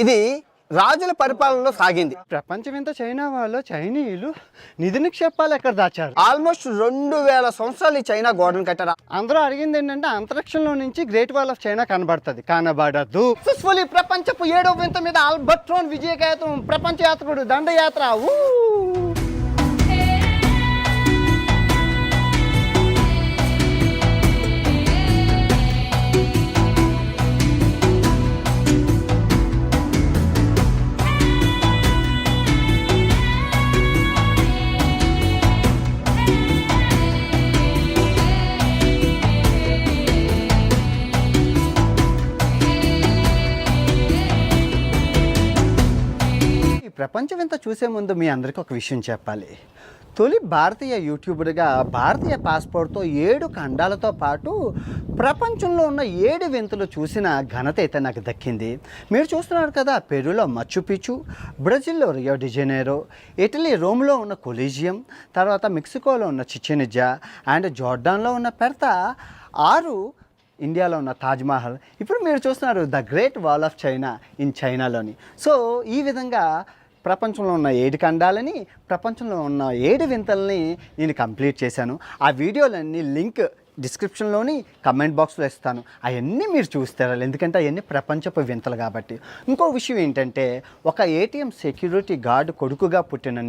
ఇది రాజుల పరిపాలనలో సాగింది. ప్రపంచం ఇంత చైనా వాళ్ళు చైనీయులు నిధి నిక్షేపాలు ఎక్కడ దాచారు? ఆల్మోస్ట్ 2000 సంవత్సరాలు ఈ చైనా గోడను కట్టారు. అందరూ అడిగింది ఏంటంటే అంతరిక్షంలో నుంచి గ్రేట్ వాల్ ఆఫ్ చైనా కనబడుతుంది, కనబడదు. సక్సెస్ఫుల్లీ ప్రపంచపు 7వ వింత మీద ఆల్బర్ట్రోన్ విజయకేతం ప్రపంచ యాత్రుడు దండయాత్ర. ప్రపంచం ఇంత చూసే ముందు మీ అందరికీ ఒక విషయం చెప్పాలి. తొలి భారతీయ యూట్యూబర్గా భారతీయ పాస్పోర్ట్తో 7 ఖండాలతో పాటు ప్రపంచంలో ఉన్న 7 వింతలు చూసిన ఘనత అయితే నాకు దక్కింది. మీరు చూస్తున్నారు కదా, పెరూలో మచ్చు పిచ్చు, బ్రెజిల్లో రియో డిజైనేరో, ఇటలీ రోమ్లో ఉన్న కొలీజియం, తర్వాత మెక్సికోలో ఉన్న చిచెన్ ఇట్జా అండ్ జోర్డాన్లో ఉన్న పెర్తా, 6 ఇండియాలో ఉన్న తాజ్మహల్, ఇప్పుడు మీరు చూస్తున్నారు the great wall of China in చైనాలోని. సో ఈ విధంగా ప్రపంచంలో ఉన్న 7 ఖండాలని, ప్రపంచంలో ఉన్న 7 వింతల్ని నేను కంప్లీట్ చేశాను. ఆ వీడియోలన్నీ లింక్ డిస్క్రిప్షన్లోని కమెంట్ బాక్స్లో ఇస్తాను. అవన్నీ మీరు చూస్తారు, ఎందుకంటే అవన్నీ ప్రపంచపు వింతలు కాబట్టి. ఇంకో విషయం ఏంటంటే, ఒక ఏటీఎం సెక్యూరిటీ గార్డు కొడుకుగా పుట్టిన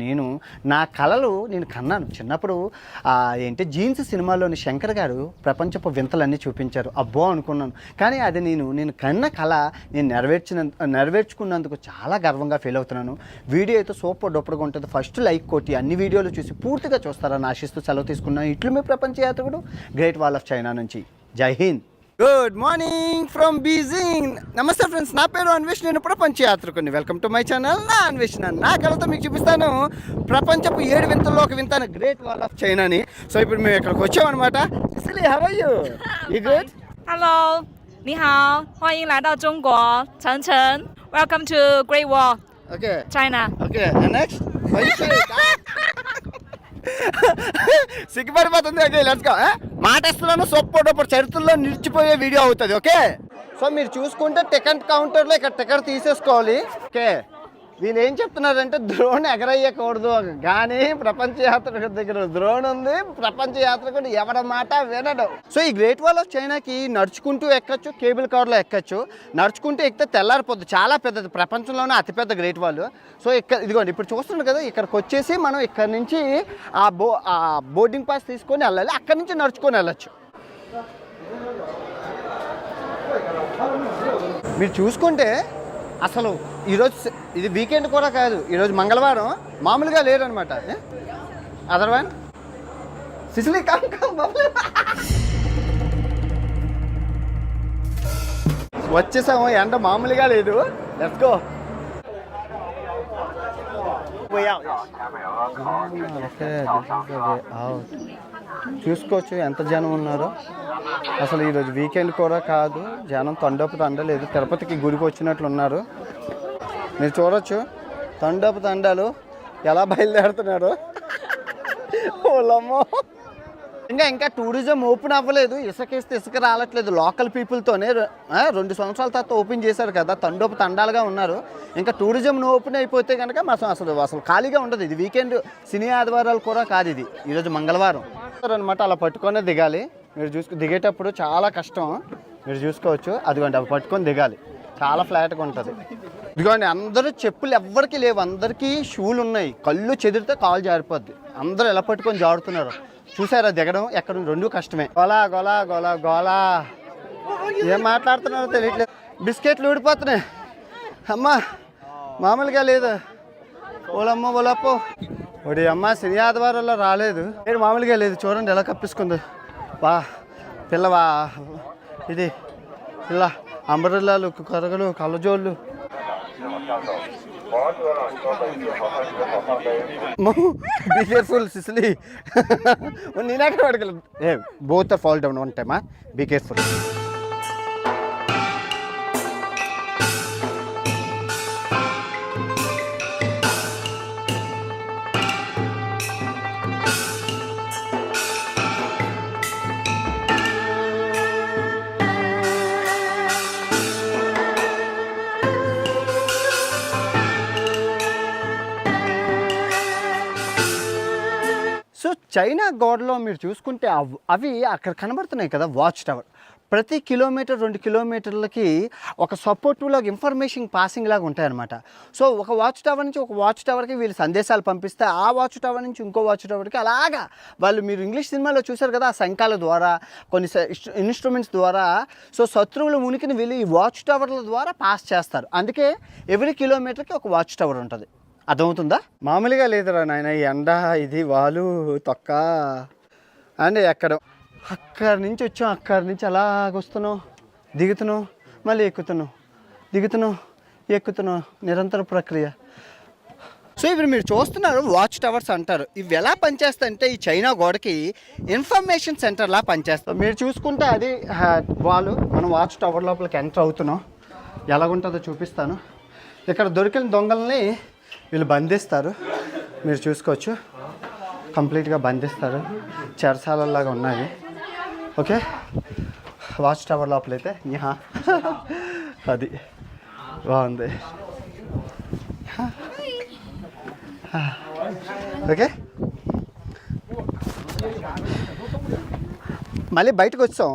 నా కళలు నేను కన్నాను. చిన్నప్పుడు ఏంటి జీన్స్ సినిమాలోని శంకర్ గారు ప్రపంచపు వింతలన్నీ చూపించారు. అబ్బో అనుకున్నాను. కానీ అది నేను కన్న కళ నేను నెరవేర్చుకున్నందుకు చాలా గర్వంగా ఫీల్ అవుతున్నాను. వీడియో అయితే సూపర్ డొప్పడుగా ఉంటుంది. ఫస్ట్ లైక్ కొట్టి అన్ని వీడియోలు చూసి పూర్తిగా చూస్తారని ఆశిస్తూ సెలవు తీసుకున్నాను. ఇట్లు మీ ప్రపంచ యాత్రికుడు గ్రేట్ వాల్ ఆఫ్ చైనా నుంచి. జై Hind. Good morning from Beijing. నమస్తే ఫ్రెండ్స్, నా పేరు అన్వేష్, నేను ప్రపంచ యాత్రికుని. వెల్కమ్ టు మై ఛానల్ నా అన్వేషణ. నా కళతో మీకు చూపిస్తాను ప్రపంచపు 7 వింతల్లో ఒక వింత గ్రేట్ వాల్ ఆఫ్ చైనాని. సో ఇప్పుడు మేము ఇక్కడికి వచ్చామన్నమాట. Cecily, how are you? You good? Hello, 你好，欢迎来到中国长城。Welcome to Great Wall, Okay. China. Okay, and next? సిగ్గుపడిపోతుంది. Okay, let's go. మాటేస్తున్నాను, సూపర్ డూపర్ చరిత్రలో నిలిచిపోయే వీడియో అవుతుంది. ఓకే, సో మీరు చూసుకుంటే టికెట్ కౌంటర్లో ఇక్కడ టికెట్ తీసేసుకోవాలి. ఓకే, వీళ్ళు ఏం చెప్తున్నారంటే ద్రోణ్ ఎగరయ్యకూడదు, కానీ ప్రపంచ యాత్రికుడి దగ్గర ద్రోణ్ ఉంది. ప్రపంచ యాత్రికుడు ఎవరి మాట వినడు. సో ఈ గ్రేట్ వాల్ ఆఫ్ చైనాకి నడుచుకుంటూ ఎక్కచ్చు, కేబుల్ కార్లో ఎక్కచ్చు. నడుచుకుంటూ ఎక్కితే తెల్లారిపోద్దు. చాలా పెద్దది, ప్రపంచంలోనే అతిపెద్ద గ్రేట్ వాల్. సో ఇక్కడ ఇదిగోండి, ఇప్పుడు చూస్తున్నారు కదా, ఇక్కడికి వచ్చేసి మనం ఇక్కడ నుంచి ఆ బోర్డింగ్ పాస్ తీసుకొని వెళ్ళాలి. అక్కడి నుంచి నడుచుకొని వెళ్ళచ్చు. మీరు చూసుకుంటే అసలు ఈరోజు ఇది వీకెండ్ కూడా కాదు, ఈరోజు మంగళవారం. మామూలుగా లేరనమాట. అదర్ వన్ సిసిలీ వచ్చేసాము. ఎండ మామూలుగా లేదు. Let's go. చూసుకోవచ్చు ఎంత జనం ఉన్నారో. అసలు ఈరోజు వీకెండ్ కూడా కాదు, జనం తండోపు తండలేదు. తిరుపతికి గుడికి వచ్చినట్లు ఉన్నారు. మీరు చూడొచ్చు తండోపు తండాలు ఎలా బయలుదేరుతున్నారు. ఓలమ్మో, ఇంకా టూరిజం ఓపెన్ అవ్వలేదు. ఇసుకేస్తే ఇసుక రావట్లేదు. లోకల్ పీపుల్తోనే 2 సంవత్సరాల తర్వాత ఓపెన్ చేశారు కదా, తండోపు తండాలుగా ఉన్నారు. ఇంకా టూరిజం ఓపెన్ అయిపోతే కనుక అసలు ఖాళీగా ఉండదు. ఇది వీకెండ్, సినీ ఆదివారాలు కూడా కాదు. ఇది ఈరోజు మంగళవారం అనమాట. అలా పట్టుకొనే దిగాలి. మీరు దిగేటప్పుడు చాలా కష్టం. మీరు చూసుకోవచ్చు, అదిగోండి అవి పట్టుకొని దిగాలి. చాలా ఫ్లాట్గా ఉంటుంది. ఇదిగోండి, అందరూ చెప్పులు ఎవ్వరికి లేవు, అందరికీ షూలు ఉన్నాయి. కళ్ళు చెదిరితే కాలు జారిపోద్ది. అందరూ ఎలా పట్టుకొని జారుతున్నారు చూసారా. దిగడం ఎక్కడ 2 కష్టమే. గోలా గోలా గోలా గోలా, ఏం మాట్లాడుతున్నారో తెలియట్లేదు. బిస్కెట్లు ఊడిపోతున్నాయి. అమ్మ మామూలుగా లేదు. ఓలమ్మ ఓలప్పో ఒడి అమ్మ, శని ఆదివారాల్లో రాలేదు. నేను మామూలుగా లేదు. చూడండి ఎలా కప్పించుకుంది. పిల్లవా ఇది పిల్ల అంబరిల్లాలు, కరగలు, కళ్ళజోళ్ళు. Be careful, Cecily. నేనెక్కడ పడగలను. Both are fall down one time. Be careful. China గోడలో మీరు చూసుకుంటే అవి అక్కడ కనబడుతున్నాయి కదా వాచ్ టవర్. ప్రతి కిలోమీటర్ 2 కిలోమీటర్లకి ఒక సపోర్టివ్ లాగా ఇన్ఫర్మేషన్ పాసింగ్ లాగా ఉంటాయన్నమాట. సో ఒక వాచ్ టవర్ నుంచి ఒక వాచ్ టవర్కి వీళ్ళు సందేశాలు పంపిస్తే ఆ వాచ్ టవర్ నుంచి ఇంకో వాచ్ టవర్కి అలాగా వాళ్ళు, మీరు ఇంగ్లీష్ సినిమాలో చూసారు కదా, ఆ శంఖాల ద్వారా కొన్ని ఇన్స్ట్రుమెంట్స్ ద్వారా సో శత్రువుల ఉనికిని వీళ్ళు ఈ వాచ్ టవర్ల ద్వారా పాస్ చేస్తారు. అందుకే ఎవ్రీ కిలోమీటర్కి ఒక వాచ్ టవర్ ఉంటుంది. అర్థమవుతుందా? మామూలుగా లేదురా నాయన, ఈ ఎండ ఇది వాలు తొక్క అండ్ ఎక్కడ అక్కడి నుంచి వచ్చాం, అక్కడి నుంచి అలాగొస్తున్నావు, దిగుతున్నావు, మళ్ళీ ఎక్కుతున్నావు, దిగుతున్నావు, ఎక్కుతున్నావు, నిరంతర ప్రక్రియ. సో ఇప్పుడు మీరు చూస్తున్నారు వాచ్ టవర్స్ అంటారు. ఇవి ఎలా పనిచేస్తాయంటే ఈ చైనా గోడకి ఇన్ఫర్మేషన్ సెంటర్లా పనిచేస్తాం. మీరు చూసుకుంటే అది వాళ్ళు మనం వాచ్ టవర్ లోపలికి ఎంటర్ అవుతున్నాం. ఎలాగుంటుందో చూపిస్తాను. ఇక్కడ దొరికిన దొంగల్ని వీళ్ళు బంధిస్తారు. మీరు చూసుకోవచ్చు, కంప్లీట్గా బంధిస్తారు. చెరసాలలాగా ఉన్నాయి. ఓకే, వాచ్ టవర్ లోపలైతే అది బాగుంది. ఓకే, మళ్ళీ బయటకు వచ్చాం.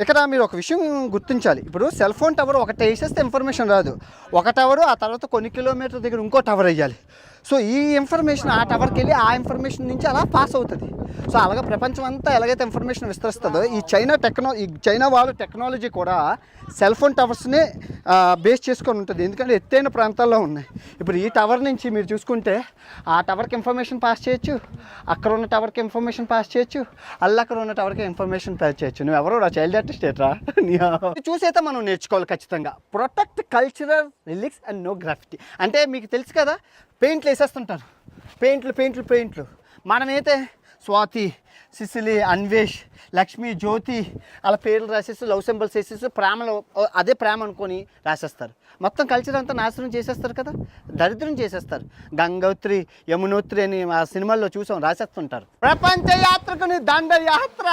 ఇక్కడ మీరు ఒక విషయం గుర్తించాలి. ఇప్పుడు సెల్ ఫోన్ టవర్ ఒకటి వేసేస్తే ఇన్ఫర్మేషన్ రాదు. ఒక టవరు ఆ తర్వాత కొన్ని కిలోమీటర్ దగ్గర ఇంకో టవర్ వేయాలి. సో ఈ ఇన్ఫర్మేషన్ ఆ టవర్కి వెళ్ళి ఆ ఇన్ఫర్మేషన్ నుంచి అలా పాస్ అవుతుంది. సో అలాగే ప్రపంచం అంతా ఎలాగైతే ఇన్ఫర్మేషన్ విస్తరిస్తుందో ఈ చైనా వాళ్ళ టెక్నాలజీ కూడా సెల్ ఫోన్ టవర్స్ని బేస్ చేసుకొని ఉంటుంది. ఎందుకంటే ఎత్తైన ప్రాంతాల్లో ఉన్నాయి. ఇప్పుడు ఈ టవర్ నుంచి మీరు చూసుకుంటే ఆ టవర్కి ఇన్ఫర్మేషన్ పాస్ చేయొచ్చు, అక్కడ ఉన్న టవర్కి ఇన్ఫర్మేషన్ పాస్ చేయొచ్చు, అక్కడ ఉన్న టవర్కి ఇన్ఫర్మేషన్ పాస్ చేయొచ్చు. నువ్వు ఎవరో రా చైల్డ్ ఆర్టిస్ట్ ఏట్రా? చూసైతే మనం నేర్చుకోవాలి ఖచ్చితంగా. Protect cultural relics and no graffiti. అంటే మీకు తెలుసు కదా, పెయింట్లు వేసేస్తుంటారు, పెయింట్లు. మనమైతే స్వాతి, సిసిలి, అన్వేష్, లక్ష్మి, జ్యోతి అలా పేర్లు రాసేసి లవ్ సింబల్స్ వేసేసి ప్రేమలో అదే ప్రేమ అనుకొని రాసేస్తారు. మొత్తం కల్చర్ అంతా నాశనం చేసేస్తారు కదా, దరిద్రం చేసేస్తారు. గంగోత్రి, యమునోత్రి అని ఆ సినిమాల్లో చూసాం, రాసేస్తుంటారు. ప్రపంచ యాత్రకుని దండయాత్ర.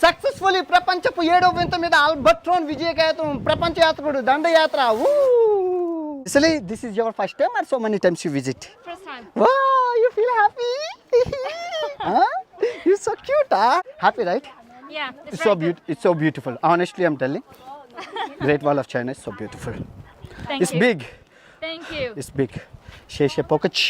సక్సెస్ఫుల్లీ ప్రపంచపు 7వ వింత మీద ఆల్బర్ట్రోన్ విజయకేతం ప్రపంచ యాత్రికుడు దండయాత్ర. Actually, this is your first time or so many times you visit? First time. Wow, you feel happy? Huh? You're so cute, huh? Happy, right? Yeah, It's so beautiful. It's so beautiful. Honestly, I'm telling. Great Wall of China is so beautiful. It's you. big. Thank you. It's big. Sheshe pokach.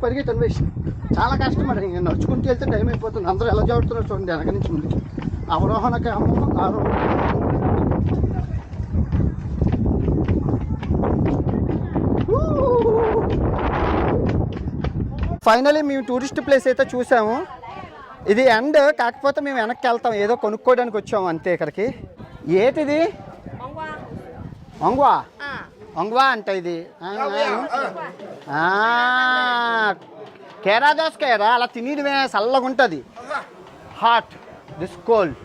పరిగెట్టి అన్వేష్. చాలా కష్టం మరి, నడుచుకుంటూ వెళ్తే time అయిపోతుంది. అందరూ ఎలా చదువుతున్నారు చూడండి, వెనక నుంచి ముందుకి. అవరోహణకి ఆరోహణ. ఫైనలీ మేము టూరిస్ట్ ప్లేస్ అయితే చూసాము. ఇది ఎండ్, కాకపోతే మేము వెనక్కి వెళ్తాం, ఏదో కొనుక్కోవడానికి వచ్చాము అంతే. ఇక్కడికి ఏటిది? వంగ్వా అంట ఇది. కేరా దోసకాయరా, అలా తినేయడమే, చల్లగా ఉంటుంది. Hot this cold.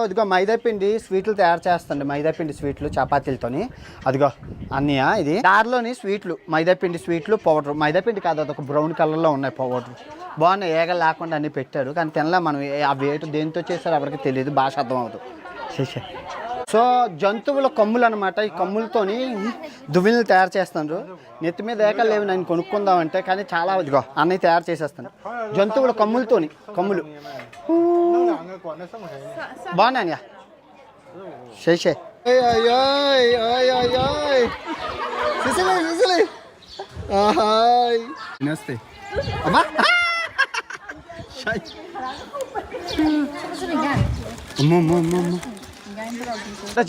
అదిగో మైదాపిండి స్వీట్లు తయారు చేస్తండి. మైదాపిండి స్వీట్లు చపాతీలతోని. అదిగో అన్నయ్య, ఇది దారిలోని స్వీట్లు, మైదాపిండి స్వీట్లు పౌడర్. మైదాపిండి కాదు, అదొక బ్రౌన్ కలర్లో ఉన్నాయి పౌడర్. బాగున్నాయి, ఏగలు లేకుండా అన్నీ పెట్టారు. కానీ తినలే మనం. ఆ వేటు దేంతో చేస్తారో ఎవరికి తెలియదు, భాష అర్థం అవుతుంది. సో జంతువుల కొమ్ములు అనమాట. ఈ కొమ్ములతోని దువ్విలు తయారు చేస్తున్నారు. నెత్తి మీద ఏకలు లేవు, నేను కొనుక్కుందామంటే, కానీ చాలా ఇదిగో అన్నయ్య తయారు చేసేస్తాను జంతువుల కొమ్ములతోని. కొమ్ములు బాగున్నాయా? చేసే నమస్తే అమ్మా. అమ్మో అమ్మో అమ్మో అమ్మో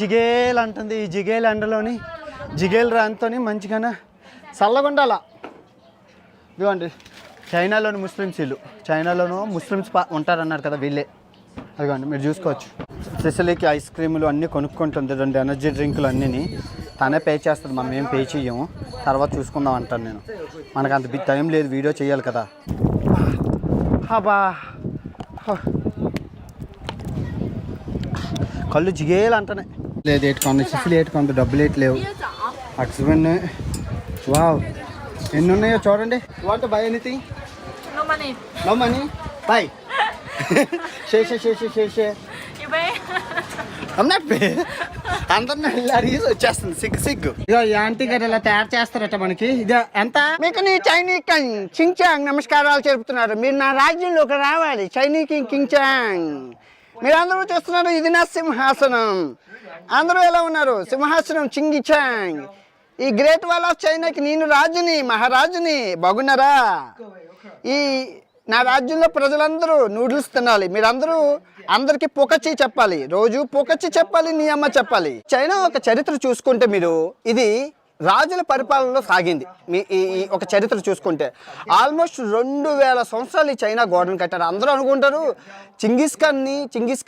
జిగేలు అంటుంది. ఈ జిగేలు ఎండలోని జిగేలు రానితోని మంచిగానే చల్లగుండాల. ఇదిగోండి చైనాలోని ముస్లిమ్స్ ఇల్లు. చైనాలోనూ ముస్లిమ్స్ ఉంటారన్నారు కదా వీళ్ళే. అదిగోండి మీరు చూసుకోవచ్చు. స్పెషల్కి ఐస్ క్రీములు అన్నీ కొనుక్కుంటుంది. 2 ఎనర్జీ డ్రింకులు అన్నీ తనే పే చేస్తుంది, మనం ఏం పే చెయ్యము. తర్వాత చూసుకుందాం అంటాను నేను. మనకు అంత బిగ్ టైం లేదు, వీడియో చేయాలి కదా. అబ్బా కళ్ళు జిగేలు అంటనే లేదు. ఏటుకొంది సిసిలు, ఏటుకొంది డబ్బులు ఏటు లేవు. హస్బెండ్ వావ్ ఎన్ని ఉన్నాయో చూడండి. Want buy anything? No money. No money buy. చేసే You pay. అన్నట్టు పే అందరిని అడిగేసి వచ్చేస్తుంది సిగ్గు. ఇక ఈ ఆంటీ గారు ఇలా తయారు చేస్తారట మనకి. ఇది ఎంత? మీకు నీ చైనీస్ కింగ్ నమస్కారాలు చెబుతున్నారు. మీరు నా రాజ్యంలోకి రావాలి. చైనీస్ కింగ్ మీరు అందరూ చూస్తున్నారు, ఇది నా సింహాసనం. అందరూ ఎలా ఉన్నారు? సింహాసనం చింగి చాంగ్. ఈ గ్రేట్ వాల్ ఆఫ్ చైనాకి నేను రాజుని, మహారాజుని. బాగున్నారా? ఈ నా రాజ్యంలో ప్రజలందరూ నూడిల్స్ తినాలి. మీరందరూ అందరికీ పొకచ్చి చెప్పాలి. రోజు పొకచ్చి చెప్పాలి, నీ అమ్మ చెప్పాలి. చైనా ఒక చరిత్ర చూసుకుంటే మీరు, ఇది రాజుల పరిపాలనలో సాగింది. ఈ ఒక చరిత్ర చూసుకుంటే ఆల్మోస్ట్ 2000 సంవత్సరాలు ఈ చైనా గోడను కట్టారు. అందరూ అనుకుంటారు చింగిస్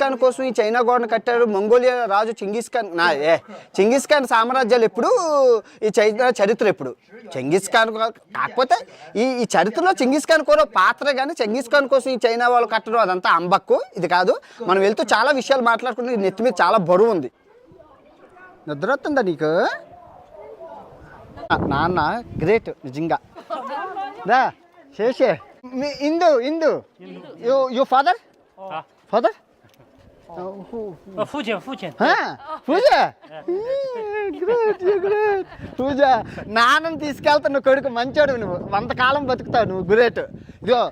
ఖాన్ కోసం ఈ చైనా గోడను కట్టారు. మంగోలియా రాజు చింగిస్ ఖాన్ సామ్రాజ్యాలు ఎప్పుడు, ఈ చైనా చరిత్ర ఎప్పుడు? చింగిస్ ఖాన్ కాకపోతే ఈ చరిత్రలో చింగిస్ ఖాన్ కూడా పాత్ర, కానీ చింగిస్ ఖాన్ కోసం ఈ చైనా వాళ్ళు కట్టడం అదంతా అంబక్కు. ఇది కాదు. మనం వెళ్తూ చాలా విషయాలు మాట్లాడుకుంటే నెత్తి మీద చాలా బరువు ఉంది. నిద్ర వస్తుందా నీకు? నాన్న గ్రేట్ నిజంగా. దా చేసే ఇందు యు ఫాదర్ ఫాదర్ పూజ పూజ నాన్నని తీసుకెళ్తాను. కొడుకు మంచోడు, నువ్వు 100 కాలం బతుకుతావు, నువ్వు గ్రేట్. ఇదిగో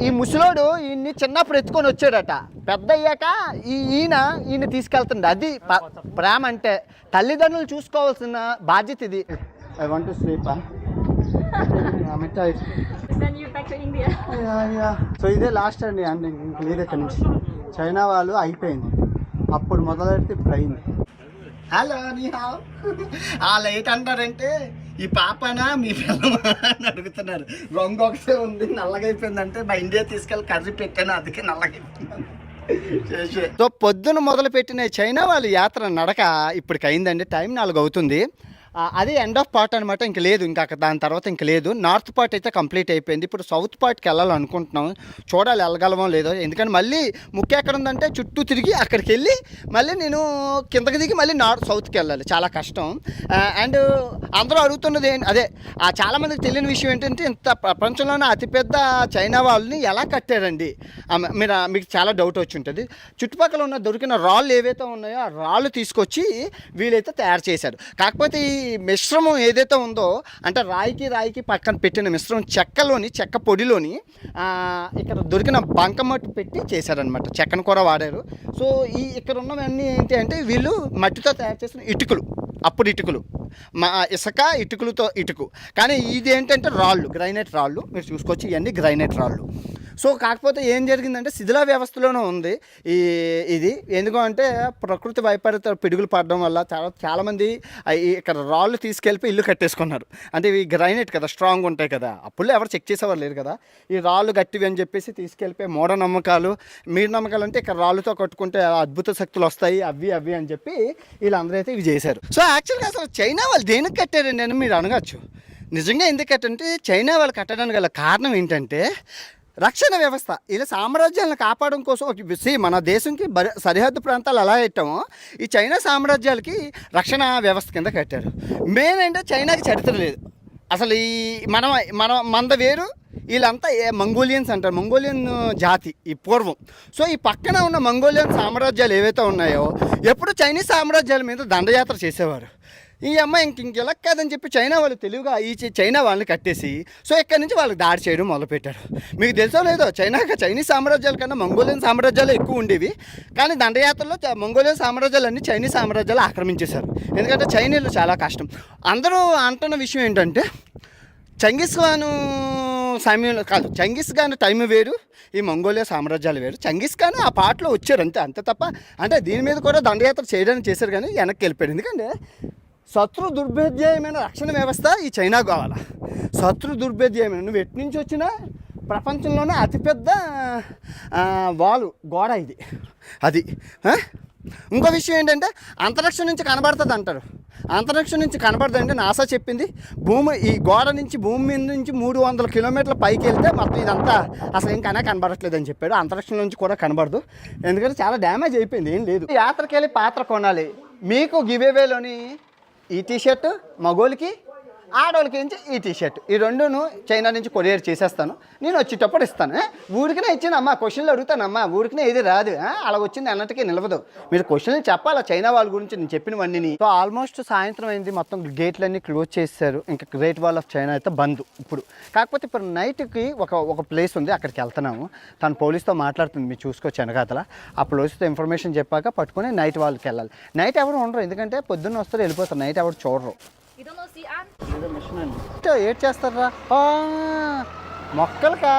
ఈ ముసలోడు ఈయన్ని చిన్నప్పుడు ఎత్తుకొని వచ్చాడట. పెద్ద అయ్యాక ఈయన తీసుకెళ్తుండ. అది ప్రేమ అంటే. తల్లిదండ్రులు చూసుకోవాల్సిన బాధ్యత ఇది. I want to sleep. I'm tired. Then you back to India. So ఇదే లాస్ట్ అండి. అండ్ ఇంక లేదు ఇక్కడ నుంచి. చైనా వాళ్ళు అయిపోయింది. అప్పుడు మొదలెడితే ఇప్పుడు అయింది. హలో నీ హావ్. వాళ్ళు ఏంటంటారంటే, ఈ పాపనా మీ పిల్లమా అని అడుగుతున్నారు. రంగు ఒకటే ఉంది, నల్లగా అయిపోయిందంటే మా ఇండియా తీసుకెళ్ళి కర్రీ పెట్టాను, అందుకే నల్లగా అయిపోయింది. సో పొద్దున మొదలుపెట్టిన చైనా వాళ్ళ యాత్ర నడక ఇప్పటికి అయిందండి. టైం 4 అవుతుంది. అది ఎండ్ ఆఫ్ పార్ట్ అనమాట. ఇంక లేదు, ఇంకా దాని తర్వాత ఇంక లేదు. నార్త్ పార్ట్ అయితే కంప్లీట్ అయిపోయింది. ఇప్పుడు సౌత్ పార్ట్కి వెళ్ళాలనుకుంటున్నాం. చూడాలి వెళ్ళగలమో లేదో. ఎందుకంటే మళ్ళీ ముఖ్య ఎక్కడ ఉందంటే చుట్టూ తిరిగి అక్కడికి వెళ్ళి మళ్ళీ నేను కిందకి దిగి మళ్ళీ సౌత్కి వెళ్ళాలి. చాలా కష్టం. అండ్ అందరూ అడుగుతున్నది అదే, చాలామందికి తెలియని విషయం ఏంటంటే, ఇంత ప్రపంచంలోనే అతిపెద్ద చైనా వాళ్ళని ఎలా కట్టారండి? మీకు చాలా డౌట్ వచ్చి ఉంటుంది. చుట్టుపక్కల ఉన్న దొరికిన రాళ్ళు ఏవైతే ఉన్నాయో ఆ రాళ్ళు తీసుకొచ్చి వీళ్ళైతే తయారు చేశారు. కాకపోతే ఈ మిశ్రమం ఏదైతే ఉందో, అంటే రాయికి పక్కన పెట్టిన మిశ్రమం చెక్క పొడిలోని ఇక్కడ దొరికిన బంకమట్టి పెట్టి చేశారనమాట. చెక్కను కూడా వాడారు. సో ఇక్కడ ఉన్నవన్నీ ఏంటి అంటే, వీళ్ళు మట్టితో తయారు చేసిన ఇటుకలు. అప్పుడు ఇటుకలు, ఇసుక ఇటుకు. కానీ ఇది ఏంటంటే రాళ్ళు, గ్రైనైట్ రాళ్ళు. మీరు చూసుకోవచ్చు, ఇవన్నీ గ్రైనైట్ రాళ్ళు. సో కాకపోతే ఏం జరిగిందంటే శిథిల వ్యవస్థలోనే ఉంది ఇది. ఎందుకంటే ప్రకృతి వైపరీత పిడుగులు పడడం వల్ల చాలామంది ఇక్కడ రాళ్ళు తీసుకెళ్ళిపోయి ఇల్లు కట్టేసుకున్నారు. అంటే ఇవి గ్రైనైట్ కదా, స్ట్రాంగ్ ఉంటాయి కదా. అప్పుడు ఎవరు చెక్ చేసేవారు లేరు కదా. ఈ రాళ్ళు గట్టివి అని చెప్పేసి తీసుకెళ్ళిపోయి మూఢనమ్మకాలు, నమ్మకాలు అంటే ఇక్కడ రాళ్ళతో కట్టుకుంటే అద్భుత శక్తులు వస్తాయి, అవి అని చెప్పి వీళ్ళందరూ అయితే ఇవి చేశారు. సో యాక్చువల్గా అసలు చైనా వాళ్ళు దేనికి కట్టారండి అని మీరు అనగచ్చు. నిజంగా ఎందుకంటే చైనా వాళ్ళు కట్టడానికి గల కారణం ఏంటంటే, రక్షణ వ్యవస్థ. ఇలా సామ్రాజ్యాలను కాపాడడం కోసం మన దేశంకి సరిహద్దు ప్రాంతాలు ఎలా పెట్టామో ఈ చైనా సామ్రాజ్యాలకి రక్షణ వ్యవస్థ కింద కట్టారు. మెయిన్ అంటే చైనాకి చరిత్ర లేదు అసలు. మంద వేరు, వీళ్ళంతా మంగోలియన్స్ అంటారు. మంగోలియన్ జాతి ఈ పూర్వం. సో ఈ పక్కన ఉన్న మంగోలియన్ సామ్రాజ్యాలు ఏవైతే ఉన్నాయో ఎప్పుడు చైనీస్ సామ్రాజ్యాల మీద దండయాత్ర చేసేవారు. ఈ అమ్మాయి ఇంకెలా కాదని చెప్పి చైనా వాళ్ళు తెలివిగా చైనా వాళ్ళని కట్టేసి సో ఇక్కడి నుంచి వాళ్ళకి దాడి చేయడం మొదలుపెట్టారు. మీకు తెలుసో లేదో, చైనీస్ సామ్రాజ్యాల కన్నా మంగోలియన్ సామ్రాజ్యాలు ఎక్కువ ఉండేవి. కానీ దండయాత్రలో మంగోలియన్ సామ్రాజ్యాలన్నీ చైనీస్ సామ్రాజ్యాలు ఆక్రమించేశారు. ఎందుకంటే చైనీయులు చాలా కష్టం. అందరూ అంటున్న విషయం ఏంటంటే, చెంగిస్ ఖాన్ సమయంలో కాదు, చంగిస్ ఖాన్ టైం వేరు, ఈ మంగోలియా సామ్రాజ్యాలు వేరు. చంగిస్ ఖాన్ ఆ పాటలో వచ్చారు అంతే, అంతే తప్ప అంటే దీని మీద కూడా దండయాత్ర చేయడానికి చేశారు కానీ వెనక్కి వెళ్ళిపోయారు. ఎందుకంటే శత్రు దుర్భేద్యమైన రక్షణ వ్యవస్థ ఈ చైనా కావాలా. శత్రు దుర్భేద్యమైన నువ్వు ఎటు నుంచి వచ్చినా ప్రపంచంలోనే అతిపెద్ద గోడ ఇది. అది ఇంకో విషయం ఏంటంటే అంతరిక్షం నుంచి కనబడుతుంది అంటారు. అంతరిక్షం నుంచి కనబడుతుంది అంటే నాసా చెప్పింది ఈ గోడ నుంచి భూమి మీద నుంచి 300 కిలోమీటర్ల పైకి వెళ్తే మొత్తం ఇదంతా అసలు ఇంకనే కనబడట్లేదు అని చెప్పాడు. అంతరిక్షం నుంచి కూడా కనబడదు, ఎందుకంటే చాలా డ్యామేజ్ అయిపోయింది, ఏం లేదు. యాత్రకి వెళ్ళి పాత్ర కొనాలి. మీకు గివేవేలోని ఈ టీషర్ట్, మగోళ్ళకి ఆడవాళ్ళకి నుంచి ఈ టీషర్ట్, ఈ రెండును చైనా నుంచి కొరియర్ చేసేస్తాను. నేను వచ్చేటప్పుడు ఇస్తాను. ఊరికినే ఇచ్చానమ్మా, క్వశ్చన్లు అడుగుతానమ్మా, ఊరికినే ఏది రాదు. అలా వచ్చింది అన్నట్టుగా నిలవదు. మీరు క్వశ్చన్లు చెప్పాలా చైనా వాళ్ళ గురించి నేను చెప్పినవన్నీ. సో ఆల్మోస్ట్ సాయంత్రం అయింది, మొత్తం గేట్లన్నీ క్లోజ్ చేశారు. ఇంకా గ్రేట్ వాల్ ఆఫ్ చైనా అయితే బంద్ ఇప్పుడు. కాకపోతే ఇప్పుడు నైట్కి ఒక ప్లేస్ ఉంది, అక్కడికి వెళ్తున్నాము. తను పోలీస్తో మాట్లాడుతుంది, మీరు చూసుకోవచ్చు వెనకాతల. ఆ పోలీస్తో ఇన్ఫర్మేషన్ చెప్పాక పట్టుకొని నైట్ వాళ్ళకి వెళ్ళాలి. నైట్ ఎవరు ఉండరు, ఎందుకంటే పొద్దున్న వస్తారు వెళ్ళిపోతారు, నైట్ ఎవరు చూడరు. ఏడ్ చేస్తారా మొక్కలకా.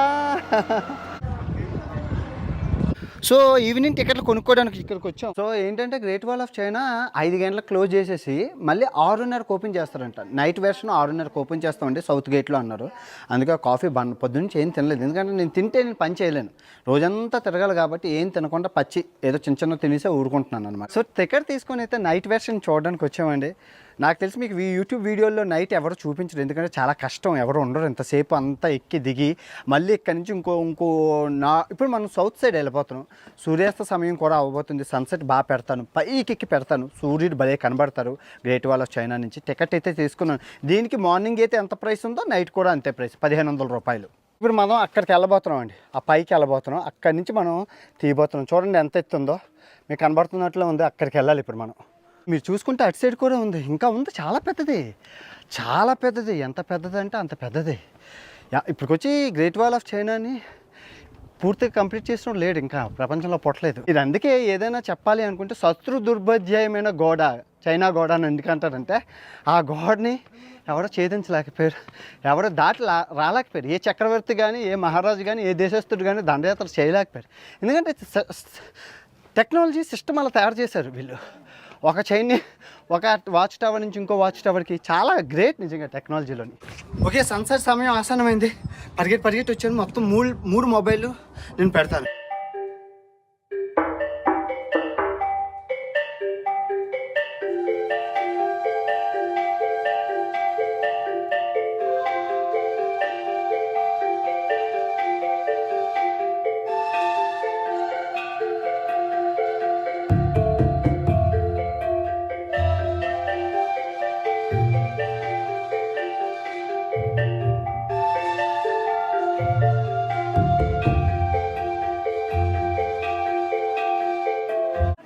సో ఈవినింగ్ టికెట్లు కొనుక్కోవడానికి ఇక్కడికి వచ్చాం. సో ఏంటంటే గ్రేట్ వాల్ ఆఫ్ చైనా 5 గంటలకు క్లోజ్ చేసేసి మళ్ళీ 6:30కు ఓపెన్ చేస్తారంట. నైట్ వెర్షన్ 6:30కు ఓపెన్ చేస్తామండి సౌత్ గేట్లో అన్నారు. అందుకే కాఫీ పొద్దున్నుంచి ఏం తినలేదు, ఎందుకంటే నేను తింటే నేను పని చేయలేను, రోజంతా తిరగాలి కాబట్టి ఏం తినకుండా పచ్చి ఏదో చిన్న తినేసే ఊరుకుంటున్నాను అనమాట. సో టికెట్ తీసుకొని అయితే నైట్ వెర్షన్ చూడడానికి వచ్చామండి. నాకు తెలిసి మీకు యూట్యూబ్ వీడియోల్లో నైట్ ఎవరు చూపించరు, ఎందుకంటే చాలా కష్టం, ఎవరు ఉండరు ఎంతసేపు అంతా ఎక్కి దిగి మళ్ళీ ఇక్కడి నుంచి ఇప్పుడు మనం సౌత్ సైడ్ వెళ్ళిపోతున్నాం. సూర్యాస్త సమయం కూడా అవ్వబోతుంది, సన్సెట్ బాగా పెడతాను, పైకి ఎక్కి పెడతాను, సూర్యుడు భలే కనబడతారు గ్రేట్ వాల్ ఆఫ్ చైనా నుంచి. టికెట్ అయితే తీసుకున్నాను. దీనికి మార్నింగ్ అయితే ఎంత ప్రైస్ ఉందో నైట్ కూడా అంతే ప్రైస్, 1500 రూపాయలు. ఇప్పుడు మనం అక్కడికి వెళ్ళబోతున్నాం అండి, ఆ పైకి వెళ్ళబోతున్నాం. అక్కడి నుంచి మనం తీయబోతున్నాం. చూడండి ఎంత ఎత్తుందో, మీకు కనబడుతున్నట్లు ఉంది. అక్కడికి వెళ్ళాలి ఇప్పుడు మనం. మీరు చూసుకుంటే అటు సైడ్ కూడా ఉంది, ఇంకా ఉంది, చాలా పెద్దది, చాలా పెద్దది. ఎంత పెద్దది అంటే అంత పెద్దది. ఇప్పటికొచ్చి గ్రేట్ వాల్ ఆఫ్ చైనాని పూర్తిగా కంప్లీట్ చేసిన లేడు, ఇంకా ప్రపంచంలో పుట్టలేదు. ఇది అందుకే ఏదైనా చెప్పాలి అనుకుంటే శత్రు దుర్భేద్యమైన గోడ చైనా గోడ అని ఎందుకంటారంటే ఆ గోడని ఎవడో ఛేదించలేకపోయారు, ఎవడో దాటి రాలేకపోయారు. ఏ చక్రవర్తి కానీ, ఏ మహారాజు కానీ, ఏ దేశస్థుడు కానీ దండయాత్ర చేయలేకపోయారు. ఎందుకంటే టెక్నాలజీ సిస్టమ్ అలా తయారు చేశారు వీళ్ళు. ఒక చైన్ని ఒక వాచ్ టవర్ నుంచి ఇంకో వాచ్ టవర్కి, చాలా గ్రేట్ నిజంగా టెక్నాలజీలోని. ఓకే, సన్సెట్ సమయం ఆసన్నమైంది. పరిగెట్టి వచ్చాను. మొత్తం మూడు మొబైల్ నేను పెడతాను.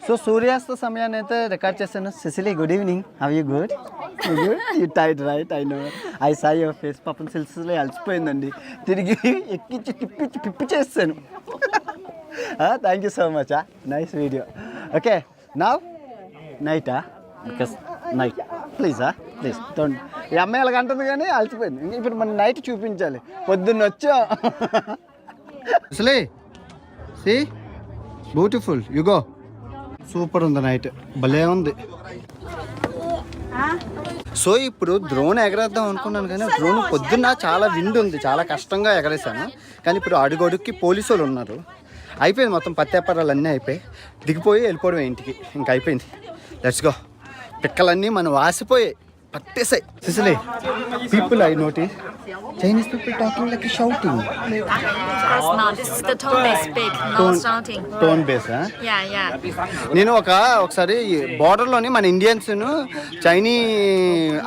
సో సూర్యాస్త సమయాన్ని అయితే రికార్డ్ చేశాను. సిసిలీ, good evening, how you? Good, you టైడ్ right, I know, I saw your face. పాపం సిల్సిలో అలసిపోయిందండి, తిరిగి ఎక్కించి పిప్పి చేస్తాను. Thank you so much, nice video. Okay, now నైటా, బికాస్ నైట్, ప్లీజ్ డోంట్. ఈ అమ్మాయి అలాగ అంటుంది కానీ అలసిపోయింది. ఇప్పుడు మనం నైట్ చూపించాలి. పొద్దున్న వచ్చా అసలే see beautiful, you go. Super ఉంది, నైట్ భలే ఉంది. సో ఇప్పుడు డ్రోన్ ఎగరేద్దాం అనుకున్నాను కానీ డ్రోన్ పొద్దున్న చాలా విండ్ ఉంది, చాలా కష్టంగా ఎగరేసాను. కానీ ఇప్పుడు అడుగడుక్కి పోలీసు వాళ్ళు ఉన్నారు. అయిపోయింది మొత్తం, పత్యాపారాలు అన్నీ అయిపోయి దిగిపోయి వెళ్ళిపోవడం ఇంటికి, ఇంకా అయిపోయింది. Let's go. పిక్కలన్నీ మనం వాసిపోయాయి, పట్టేసాయి. సిసిలీ, people I notice Chinese people talking like shouting. That's not. This is the tone-based speak, not shouting. Tone based, huh? Yeah. నేను ఒకసారి బార్డర్లోని మన ఇండియన్స్ను చైనీ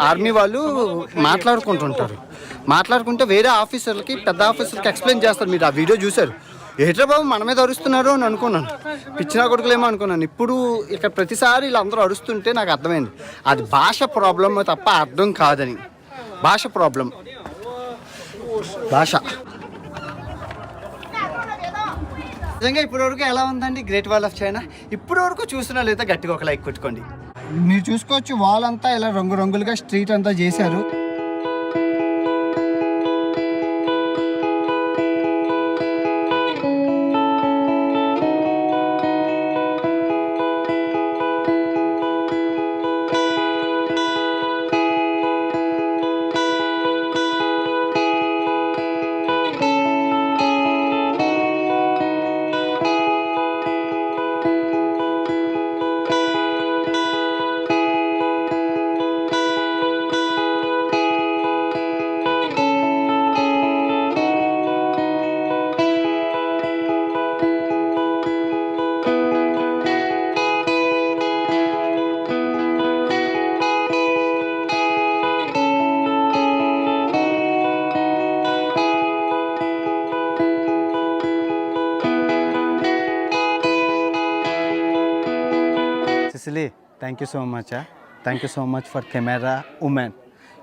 ఆర్మీ వాళ్ళు మాట్లాడుకుంటే వేరే ఆఫీసర్లకి, పెద్ద ఆఫీసర్లకి ఎక్స్ప్లెయిన్ చేస్తారు. మీరు ఆ వీడియో చూశారు. ఏట్రా బాబు మన మీద అరుస్తున్నారు అని అనుకున్నాను, పిచ్చినా కొడుకులేమో అనుకున్నాను. ఇప్పుడు ఇక్కడ ప్రతిసారి వీళ్ళందరూ అరుస్తుంటే నాకు అర్థమైంది అది భాష ప్రాబ్లం తప్ప అర్థం కాదని. భాష ప్రాబ్లం, భాష. నిజంగా ఇప్పటివరకు ఎలా ఉందండి గ్రేట్ వాల్ ఆఫ్ చైనా? ఇప్పటివరకు చూసినా లేదా గట్టిగా ఒక లైక్ కొట్టుకోండి. మీరు చూసుకోవచ్చు, వాల్ అంతా ఇలా రంగురంగులుగా స్ట్రీట్ అంతా చేశారు. Thank you so much thank you so much for camera woman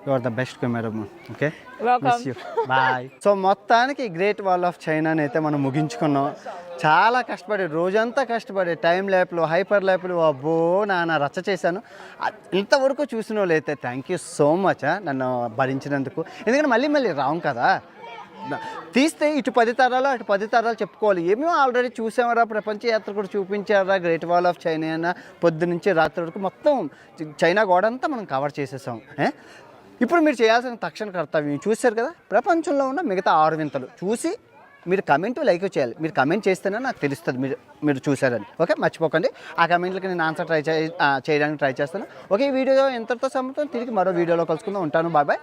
you are the best camera woman okay Welcome. Bye so మొత్తానికి గ్రేట్ వాల్ ఆఫ్ చైనాని అయితే మనం ముగించుకున్నాం చాలా కష్టపడి రోజంతా కష్టపడి టైం ల్యాప్లు హైపర్ ల్యాప్లు అబ్బో నాన్న రచ్చ చేశాను ఇంతవరకు చూసిన వాళ్ళు అయితే థ్యాంక్ యూ సో మచ్ నన్ను భరించినందుకు ఎందుకంటే మళ్ళీ మళ్ళీ రావు కదా తీస్తే ఇటు 10 తరాలు అటు 10 తరాలు చెప్పుకోవాలి ఏమేమో ఆల్రెడీ చూసామరా ప్రపంచ యాత్ర కూడా చూపించారా గ్రేట్ వాల్ ఆఫ్ చైనా అన్న పొద్దు నుంచి రాత్రి వరకు మొత్తం చైనా గోడ అంతా మనం కవర్ చేసేసాం ఇప్పుడు మీరు చేయాల్సిన తక్షణ కర్తవ్యం చూశారు కదా ప్రపంచంలో ఉన్న మిగతా 6 వింతలు చూసి మీరు కమెంట్ లైక్ చేయాలి మీరు కమెంట్ చేస్తేనే నాకు తెలుస్తుంది మీరు చూసారని ఓకే మర్చిపోకండి ఆ కమెంట్లకి నేను ఆన్సర్ చేయడానికి ట్రై చేస్తాను ఓకే ఈ వీడియో ఎంతటితో సమాప్తం తిరిగి మరో వీడియోలో కలుసుకుందాం ఉంటాను బాబాయ్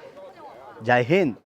జై హింద్